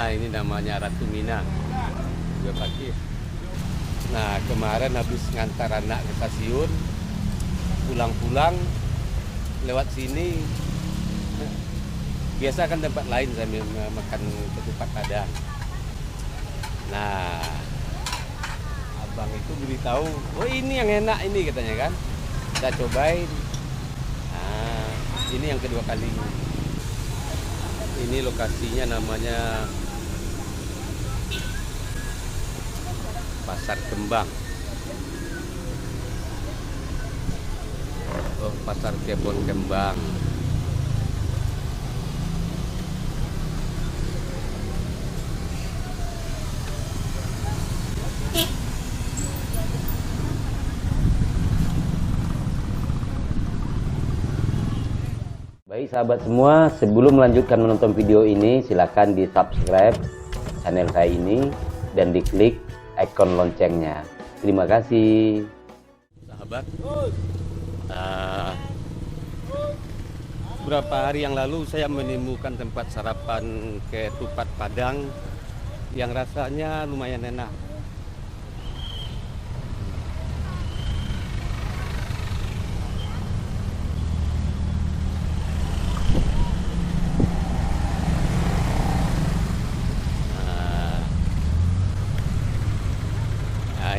Ini namanya Ratu Minang. Juga parkir. Nah, kemarin habis ngantar anak ke stasiun, pulang-pulang lewat sini. Biasa kan tempat lain sambil makan ketupat Padang. Nah, abang itu beritahu, oh ini yang enak ini katanya kan. Kita cobain. Nah, ini yang kedua kali. Ini lokasinya namanya Pasar Kembang. Oh, Pasar Kebon Kembang. Baik sahabat semua, sebelum melanjutkan menonton video ini, silakan di subscribe channel saya ini dan diklik ikon loncengnya. Terima kasih. Sahabat, beberapa hari yang lalu saya menemukan tempat sarapan ketupat Padang yang rasanya lumayan enak.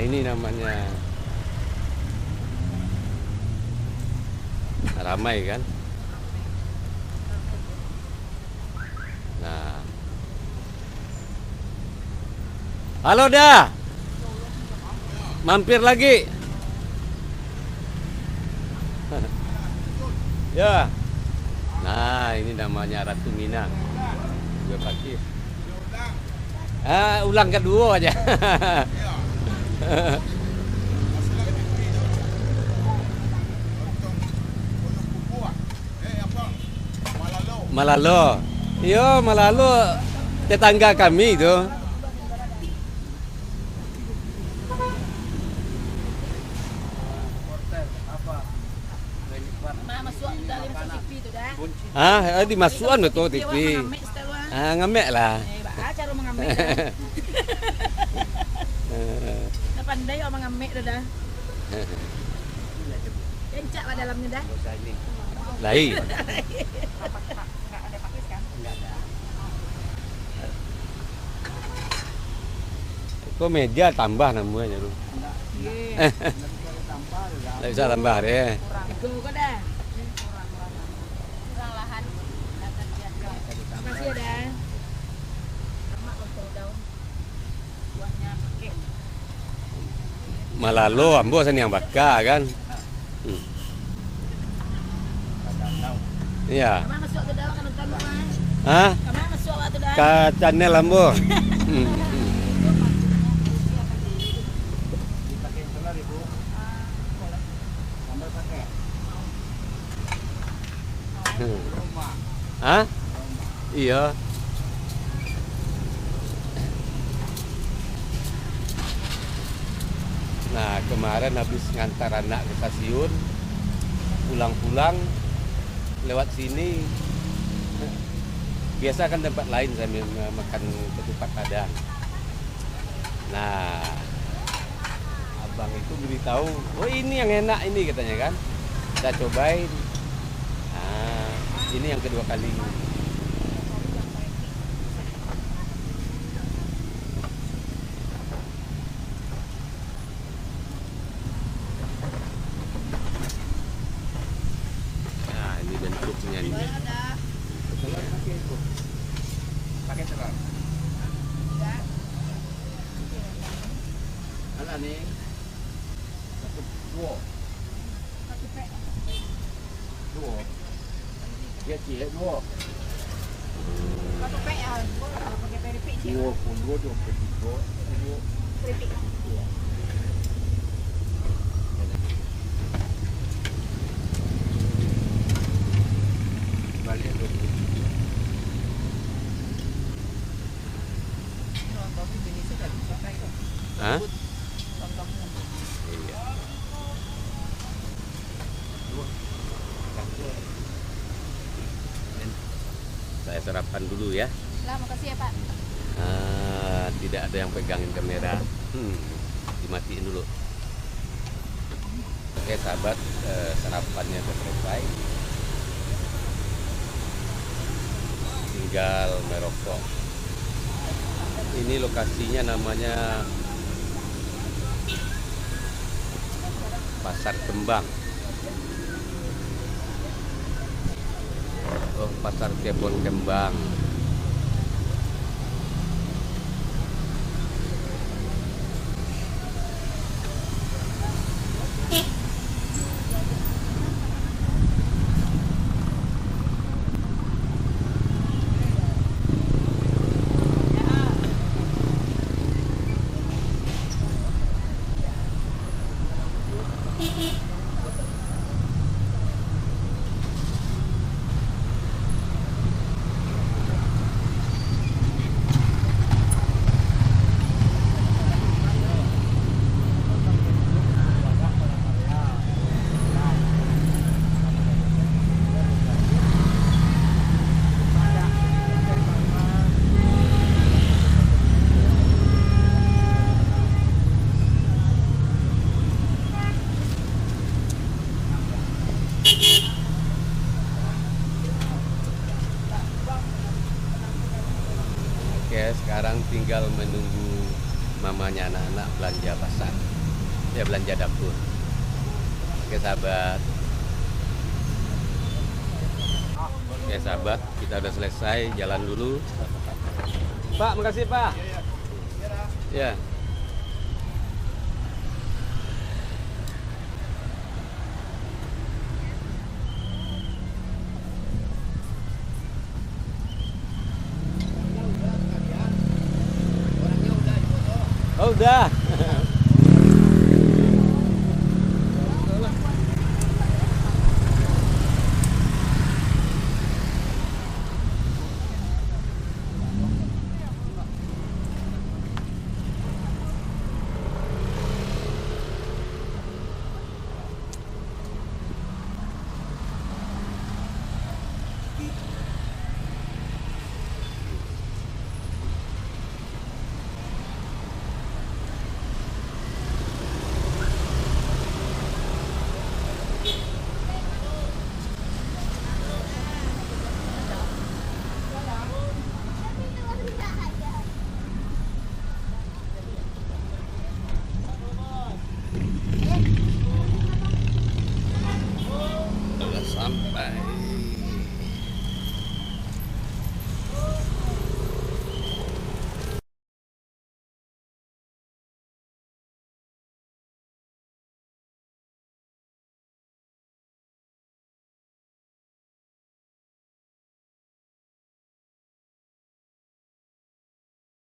Ini namanya ramai kan. Nah, halo dah, mampir lagi. Ya, nah ini namanya Ratu Minang. Juga parkir. Ulang kedua aja. Malalo. Iya, Malalo tetangga kami itu. Dimasukkan betul TV. Ngamek lah. Cara mengamek. Pandai orang mengamek dah. Kencak lah dalamnya dah. Lain. Kok meja tambah namanya tu. Tak bisa tambah deh. Itu kok dah. Kurang lahan. Masih ada. Malalo ambo sini yang bakar kan. Iya. Kamu masuk ke dalam kan nonton Mas. Hah? Kamu masuk waktu dah. Ke channel ambo. Dipakai solar Ibu. Sambal pakai. Hah? Iya. Nah, kemarin habis ngantar anak ke stasiun, pulang-pulang lewat sini. Biasa kan tempat lain sambil makan ketupat Padang. Nah, abang itu beritahu, oh ini yang enak ini katanya kan. Kita cobain. Nah, ini yang kedua kali. Bentuknya ini. Pakai telur. Alah ni. Dua. Dua. Dia cik dua. Satu pek ah. Pakai peripik cik. 22, 23, 22. Peripik. Balik tu. Hah? Iya. Saya sarapan dulu ya. Lah, makasih ya Pak. tidak ada yang pegangin kamera. Dimatiin dulu. Oke sahabat, sarapannya sudah selesai. Tinggal merokok. Ini lokasinya namanya Pasar Kembang. Oh, Pasar Kebon Kembang. Oke, sekarang tinggal menunggu mamanya anak-anak belanja pasar. Ya, belanja dapur. Oke, sahabat. Oke, sahabat, kita udah selesai, jalan dulu. Pak, makasih, Pak. Ya. Oh, udah.